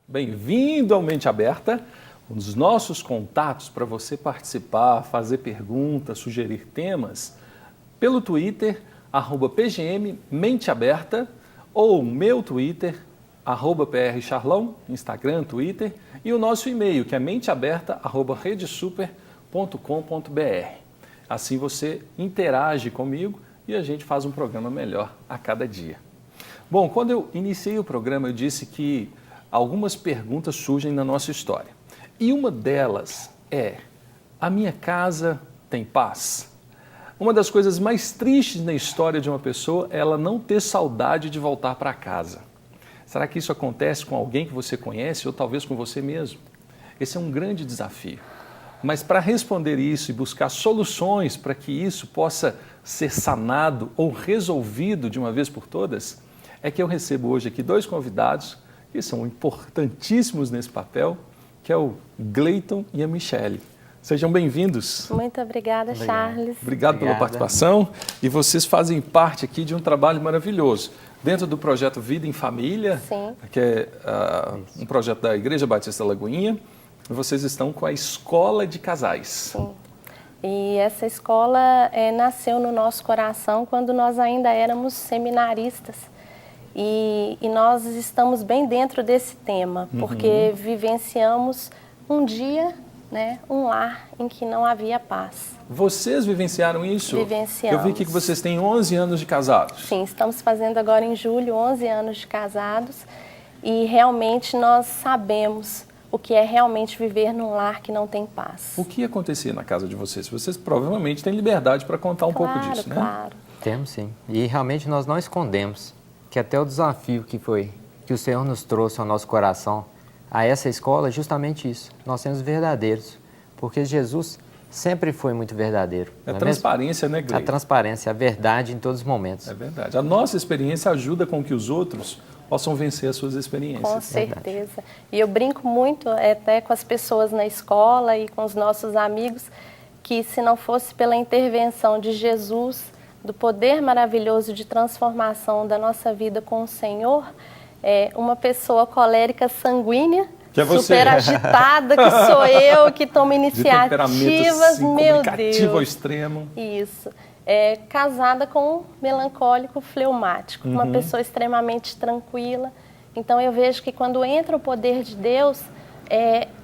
Bem-vindo ao Mente Aberta. Um dos nossos contatos para você participar, fazer perguntas, sugerir temas, pelo Twitter, @PGM Mente Aberta, ou meu Twitter, @PRCharlão, Instagram, Twitter, e o nosso e-mail, que é menteaberta@redesuper.com.br. Assim você interage comigo e a gente faz um programa melhor a cada dia. Bom, quando eu iniciei o programa, eu disse que algumas perguntas surgem na nossa história. E uma delas é: a minha casa tem paz? Uma das coisas mais tristes na história de uma pessoa é ela não ter saudade de voltar para casa. Será que isso acontece com alguém que você conhece ou talvez com você mesmo? Esse é um grande desafio. Mas para responder isso e buscar soluções para que isso possa ser sanado ou resolvido de uma vez por todas, é que eu recebo hoje aqui dois convidados que são importantíssimos nesse papel, que é o Gleiton e a Michele. Sejam bem-vindos. Muito obrigada, Charles. Obrigado pela participação. E vocês fazem parte aqui de um trabalho maravilhoso. Dentro do projeto Vida em Família, Sim. que é um projeto da Igreja Batista Lagoinha, vocês estão com a Escola de Casais. Sim. E essa escola nasceu no nosso coração quando nós ainda éramos seminaristas. E nós estamos bem dentro desse tema, porque vivenciamos um dia, um lar em que não havia paz. Vocês vivenciaram isso? Vivenciamos. Eu vi aqui que vocês têm 11 anos de casados. Sim, estamos fazendo agora em julho 11 anos de casados e realmente nós sabemos o que é realmente viver num lar que não tem paz. O que acontecia na casa de vocês? Vocês provavelmente têm liberdade para contar um pouco disso, né? Claro. Temos sim. E realmente nós não escondemos que até o desafio que o Senhor nos trouxe ao nosso coração a essa escola é justamente isso. Nós somos verdadeiros, porque Jesus sempre foi muito verdadeiro. É a transparência, né, Gleiton? A transparência, a verdade em todos os momentos. É verdade. A nossa experiência ajuda com que os outros possam vencer as suas experiências. Com certeza. E eu brinco muito até com as pessoas na escola e com os nossos amigos, que se não fosse pela intervenção de Jesus, do poder maravilhoso de transformação da nossa vida com o Senhor, uma pessoa colérica sanguínea, que é você. super agitada, que sou eu, que tomo iniciativas, assim, meu comunicativo Deus. ao extremo. Isso. Casada com um melancólico fleumático, uma pessoa extremamente tranquila. Então eu vejo que quando entra o poder de Deus,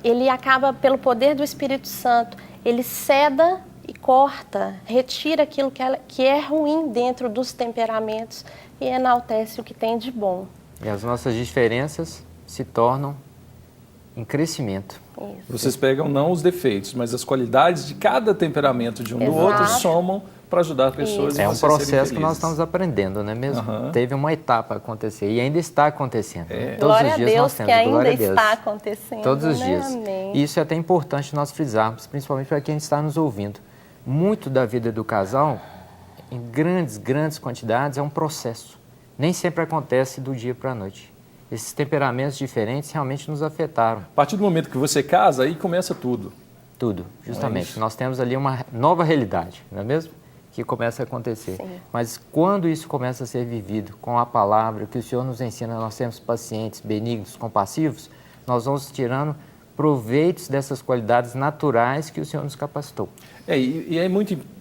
ele acaba, pelo poder do Espírito Santo, ele ceda e corta, retira aquilo que é ruim dentro dos temperamentos e enaltece o que tem de bom. E as nossas diferenças se tornam em crescimento. Isso. Vocês pegam não os defeitos, mas as qualidades de cada temperamento de um do outro somam para ajudar pessoas. É um processo que nós estamos aprendendo, não é mesmo? Teve uma etapa a acontecer e ainda está acontecendo. Todos Glória os dias a Deus nós temos, que ainda glória a Deus. está acontecendo. Todos os né? dias. Amém. E isso é até importante nós frisarmos, principalmente para quem está nos ouvindo. Muito da vida do casal, em grandes quantidades, é um processo. Nem sempre acontece do dia para a noite. Esses temperamentos diferentes realmente nos afetaram. A partir do momento que você casa, aí começa tudo. Tudo, justamente. Nós temos ali uma nova realidade, não é mesmo? Que começa a acontecer. Sim. Mas quando isso começa a ser vivido com a palavra, que o Senhor nos ensina, nós sermos pacientes, benignos, compassivos, nós vamos tirando proveitos dessas qualidades naturais que o Senhor nos capacitou.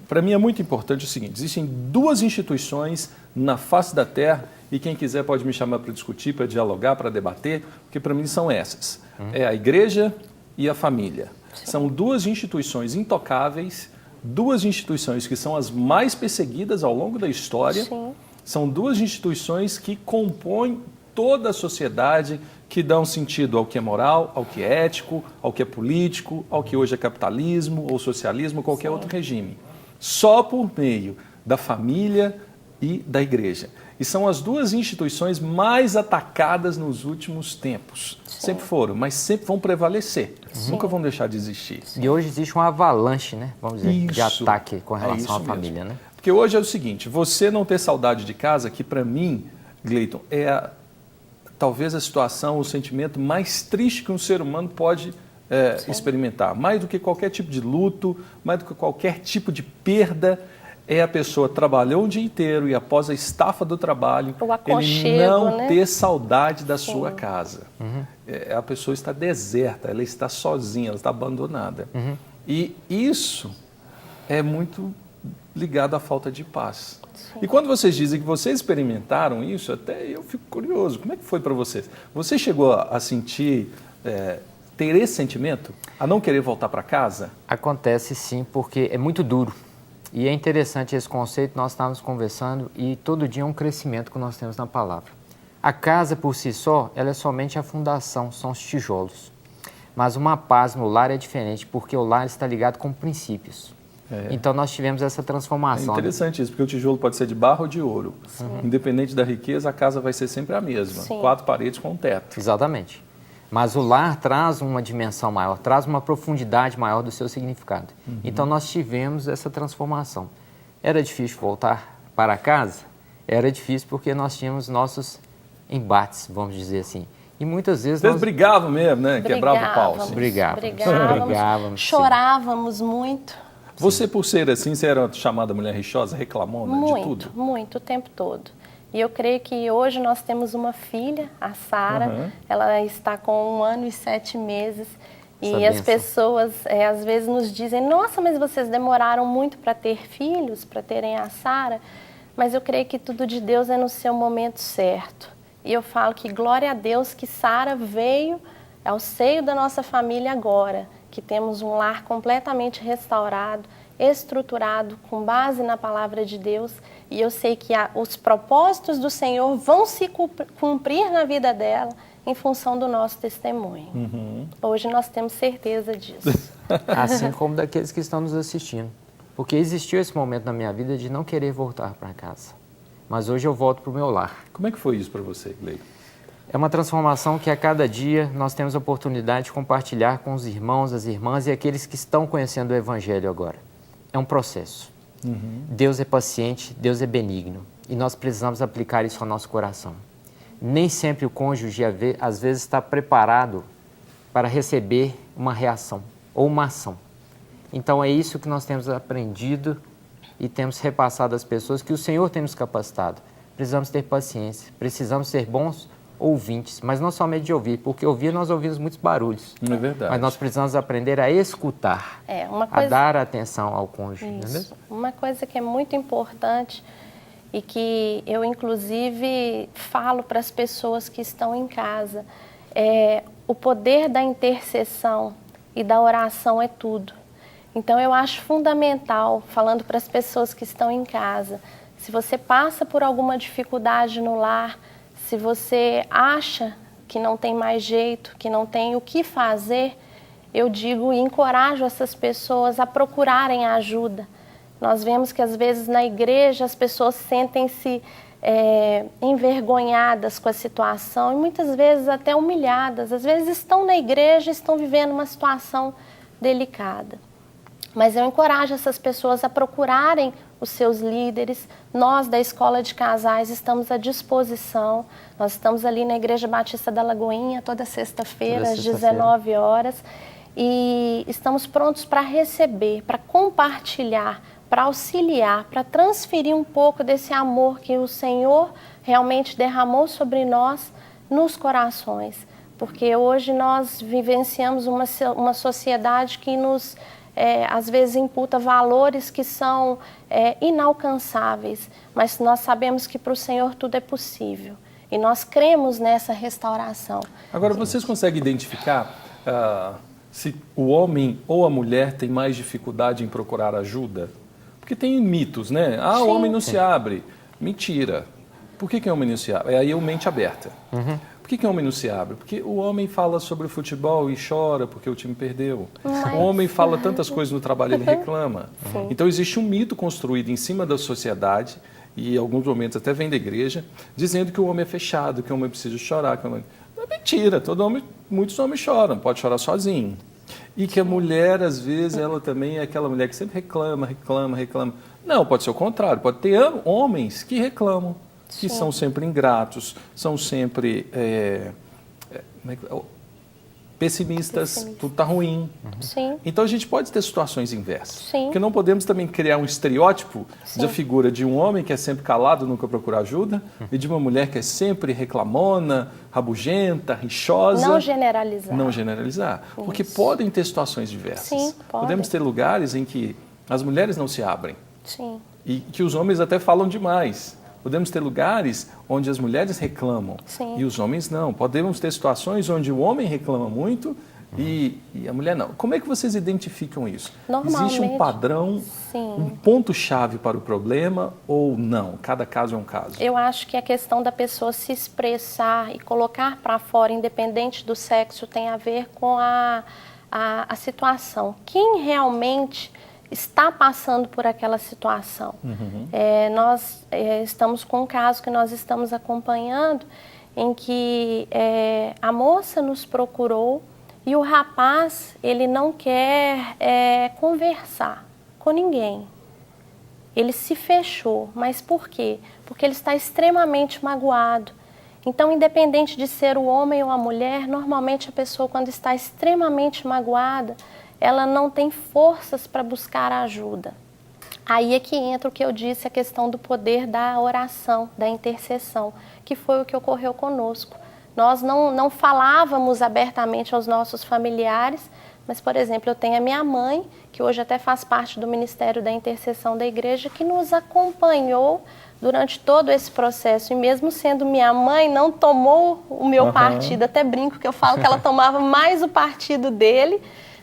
Para mim é muito importante o seguinte: existem duas instituições na face da terra, e quem quiser pode me chamar para discutir, para dialogar, para debater, porque para mim são essas. É a igreja e a família. Sim. São duas instituições intocáveis, duas instituições que são as mais perseguidas ao longo da história. Sim. São duas instituições que compõem toda a sociedade, que dão sentido ao que é moral, ao que é ético, ao que é político, ao que hoje é capitalismo ou socialismo, qualquer outro regime. Só por meio da família e da igreja. E são as duas instituições mais atacadas nos últimos tempos. Sim. Sempre foram, mas sempre vão prevalecer. Sim. Nunca vão deixar de existir. E hoje existe uma avalanche, né? Vamos dizer, de ataque com relação à família, né? Porque hoje é o seguinte: você não ter saudade de casa, que para mim, Gleiton, talvez a situação, o sentimento mais triste que um ser humano pode experimentar. Mais do que qualquer tipo de luto, mais do que qualquer tipo de perda, é a pessoa trabalhou o dia inteiro e após a estafa do trabalho, O aconchego, ele não né? ter saudade da sua casa. A pessoa está deserta, ela está sozinha, ela está abandonada. E isso é muito ligado à falta de paz. Sim. E quando vocês dizem que vocês experimentaram isso, até eu fico curioso. Como é que foi para vocês? Você chegou a sentir, ter esse sentimento? A não querer voltar para casa? Acontece sim, porque é muito duro. E é interessante esse conceito, nós estávamos conversando e todo dia é um crescimento que nós temos na palavra. A casa por si só, ela é somente a fundação, são os tijolos. Mas uma paz no lar é diferente, porque o lar está ligado com princípios. Então nós tivemos essa transformação. É interessante isso, porque o tijolo pode ser de barro ou de ouro. Independente da riqueza, a casa vai ser sempre a mesma. Sim. 4 paredes com um teto. Exatamente. Mas o lar traz uma dimensão maior, traz uma profundidade maior do seu significado. Então nós tivemos essa transformação. Era difícil voltar para casa? Era difícil porque nós tínhamos nossos embates, vamos dizer assim. E muitas vezes Vocês brigavam mesmo, né? Quebrava o pau. Assim. Brigávamos, chorávamos muito. Você, por ser assim, você era chamada mulher rixosa, reclamona de tudo? Muito, o tempo todo. E eu creio que hoje nós temos uma filha, a Sara, ela está com 1 ano e 7 meses. E as pessoas, às vezes, nos dizem, nossa, mas vocês demoraram muito para ter filhos, para terem a Sara. Mas eu creio que tudo de Deus é no seu momento certo. E eu falo que glória a Deus que Sara veio ao seio da nossa família agora, que temos um lar completamente restaurado, estruturado, com base na palavra de Deus. E eu sei que os propósitos do Senhor vão se cumprir na vida dela em função do nosso testemunho. Hoje nós temos certeza disso. Assim como daqueles que estão nos assistindo. Porque existiu esse momento na minha vida de não querer voltar para casa. Mas hoje eu volto para o meu lar. Como é que foi isso para você, Gleico? É uma transformação que a cada dia nós temos a oportunidade de compartilhar com os irmãos, as irmãs e aqueles que estão conhecendo o Evangelho agora. É um processo. Deus é paciente, Deus é benigno. E nós precisamos aplicar isso ao nosso coração. Nem sempre o cônjuge, às vezes, está preparado para receber uma reação ou uma ação. Então é isso que nós temos aprendido e temos repassado às pessoas, que o Senhor tem nos capacitado. Precisamos ter paciência, precisamos ser bons ouvintes, mas não somente de ouvir, porque ouvir nós ouvimos muitos barulhos. É verdade. Mas nós precisamos aprender a escutar, a dar atenção ao cônjuge. Não é mesmo? Uma coisa que é muito importante e que eu, inclusive, falo para as pessoas que estão em casa, o poder da intercessão e da oração é tudo. Então, eu acho fundamental, falando para as pessoas que estão em casa, se você passa por alguma dificuldade no lar, se você acha que não tem mais jeito, que não tem o que fazer, eu digo e encorajo essas pessoas a procurarem ajuda. Nós vemos que às vezes na igreja as pessoas sentem-se envergonhadas com a situação e muitas vezes até humilhadas. Às vezes estão na igreja e estão vivendo uma situação delicada. Mas eu encorajo essas pessoas a procurarem os seus líderes. Nós, da Escola de Casais, estamos à disposição. Nós estamos ali na Igreja Batista da Lagoinha, toda sexta-feira, às 19 horas. E estamos prontos para receber, para compartilhar, para auxiliar, para transferir um pouco desse amor que o Senhor realmente derramou sobre nós nos corações. Porque hoje nós vivenciamos uma sociedade que nos... às vezes imputa valores que são inalcançáveis, mas nós sabemos que para o Senhor tudo é possível e nós cremos nessa restauração. Agora, vocês conseguem identificar se o homem ou a mulher tem mais dificuldade em procurar ajuda? Porque tem mitos, né? O homem não se abre. Mentira. Por que o homem não se abre? Aí é o mente aberta. Por que o homem não se abre? Porque o homem fala sobre o futebol e chora porque o time perdeu. O homem fala tantas coisas no trabalho, ele reclama. Então existe um mito construído em cima da sociedade, e em alguns momentos até vem da igreja, dizendo que o homem é fechado, que o homem precisa chorar. Que o homem... É mentira, muitos homens choram, pode chorar sozinho. E que a mulher, às vezes, ela também é aquela mulher que sempre reclama. Não, pode ser o contrário, pode ter homens que reclamam. Que são sempre ingratos, são sempre pessimistas, tudo está ruim. Sim. Então a gente pode ter situações inversas. Sim. Porque não podemos também criar um estereótipo da figura de um homem que é sempre calado, nunca procura ajuda, e de uma mulher que é sempre reclamona, rabugenta, rixosa. Não generalizar. Não generalizar. Porque podem ter situações diversas. Sim, pode. Podemos ter lugares em que as mulheres não se abrem. Sim. E que os homens até falam demais. Podemos ter lugares onde as mulheres reclamam e os homens não. Podemos ter situações onde o homem reclama muito e a mulher não. Como é que vocês identificam isso? Normalmente, existe um padrão, um ponto-chave para o problema ou não? Cada caso é um caso. Eu acho que a questão da pessoa se expressar e colocar para fora, independente do sexo, tem a ver com a situação. Quem realmente está passando por aquela situação. Nós estamos com um caso que nós estamos acompanhando em que a moça nos procurou e o rapaz, ele não quer conversar com ninguém. Ele se fechou. Mas por quê? Porque ele está extremamente magoado. Então, independente de ser o homem ou a mulher, normalmente a pessoa, quando está extremamente magoada, ela não tem forças para buscar ajuda. Aí é que entra o que eu disse, a questão do poder da oração, da intercessão, que foi o que ocorreu conosco. Nós não falávamos abertamente aos nossos familiares, mas, por exemplo, eu tenho a minha mãe, que hoje até faz parte do Ministério da Intercessão da Igreja, que nos acompanhou durante todo esse processo. E mesmo sendo minha mãe, não tomou o meu partido. Até brinco que eu falo que ela tomava mais o partido dele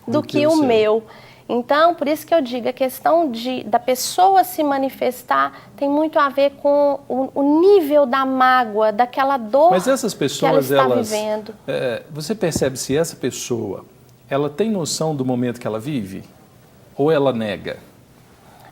do que o meu. Então, por isso que eu digo, a questão da pessoa se manifestar tem muito a ver com o nível da mágoa, daquela dor. Mas essas pessoas, que ela está vivendo. Você percebe se essa pessoa, ela tem noção do momento que ela vive? Ou ela nega?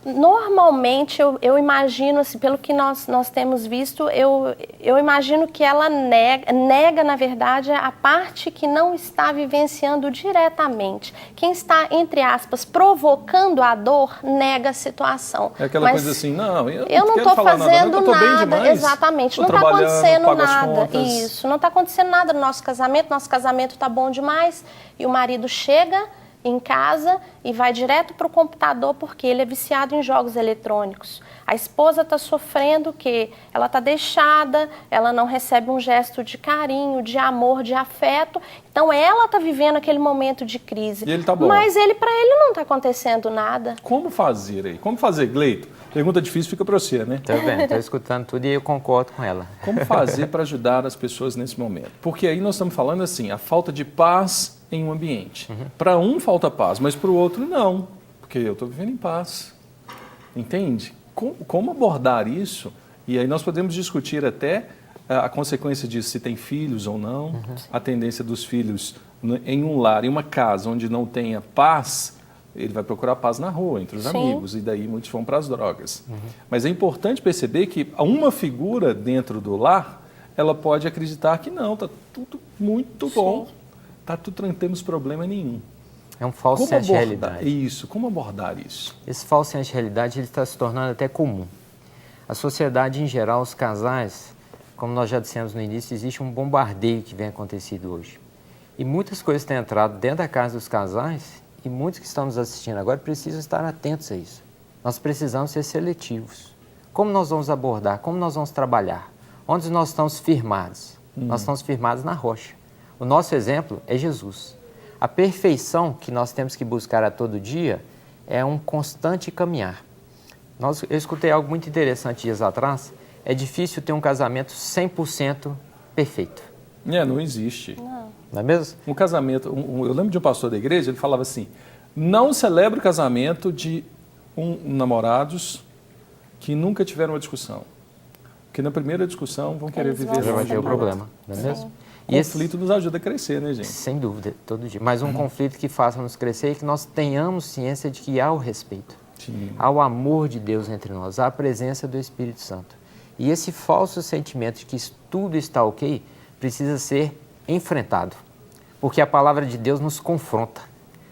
Normalmente, eu imagino, assim, pelo que nós temos visto, eu imagino que ela nega, na verdade, a parte que não está vivenciando diretamente. Quem está, entre aspas, provocando a dor, nega a situação. É aquela coisa assim, não, eu não estou fazendo nada. Exatamente, não está acontecendo nada. Isso, não está acontecendo nada no nosso casamento está bom demais, e o marido chega em casa e vai direto para o computador porque ele é viciado em jogos eletrônicos. A esposa está sofrendo que ela está deixada, ela não recebe um gesto de carinho, de amor, de afeto. Então ela está vivendo aquele momento de crise. E ele está bom. Mas para ele não está acontecendo nada. Como fazer aí? Como fazer, Gleito? Pergunta difícil fica para você, né? Tá vendo, estou escutando tudo e eu concordo com ela. Como fazer para ajudar as pessoas nesse momento? Porque aí nós estamos falando assim, a falta de paz em um ambiente. Para um falta paz, mas para o outro não, porque eu estou vivendo em paz. Entende? Como abordar isso? E aí nós podemos discutir até a consequência disso, se tem filhos ou não, a tendência dos filhos em um lar, em uma casa onde não tenha paz, ele vai procurar paz na rua, entre os amigos, e daí muitos vão para as drogas. Mas é importante perceber que uma figura dentro do lar, ela pode acreditar que não, está tudo muito bom, está tudo tranquilo, não temos problema nenhum. É um falso senso de realidade. Isso, como abordar isso? Esse falso senso de realidade ele está se tornando até comum. A sociedade, em geral, os casais, como nós já dissemos no início, existe um bombardeio que vem acontecendo hoje. E muitas coisas têm entrado dentro da casa dos casais e muitos que estão nos assistindo agora precisam estar atentos a isso. Nós precisamos ser seletivos. Como nós vamos abordar? Como nós vamos trabalhar? Onde nós estamos firmados? Nós estamos firmados na rocha. O nosso exemplo é Jesus. A perfeição que nós temos que buscar a todo dia é um constante caminhar. Eu escutei algo muito interessante dias atrás. É difícil ter um casamento 100% perfeito. Não existe. Não é mesmo? Um casamento, eu lembro de um pastor da igreja, ele falava assim, não celebre o casamento de namorados que nunca tiveram uma discussão. Porque na primeira discussão vão querer viver... Já vai ter o problema, não é mesmo? O conflito nos ajuda a crescer, né, gente? Sem dúvida, todo dia. Mas um conflito que faça nos crescer e que nós tenhamos ciência de que há o respeito. Sim. Há o amor de Deus entre nós, há a presença do Espírito Santo. E esse falso sentimento de que tudo está ok precisa ser enfrentado. Porque a palavra de Deus nos confronta.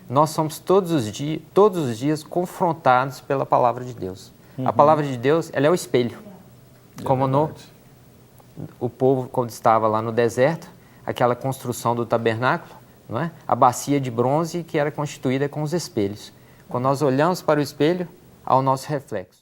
Nós somos todos os dias confrontados pela palavra de Deus. A palavra de Deus, ela é o espelho. Como o povo, quando estava lá no deserto, aquela construção do tabernáculo, não é? A bacia de bronze que era constituída com os espelhos. Quando nós olhamos para o espelho, há o nosso reflexo.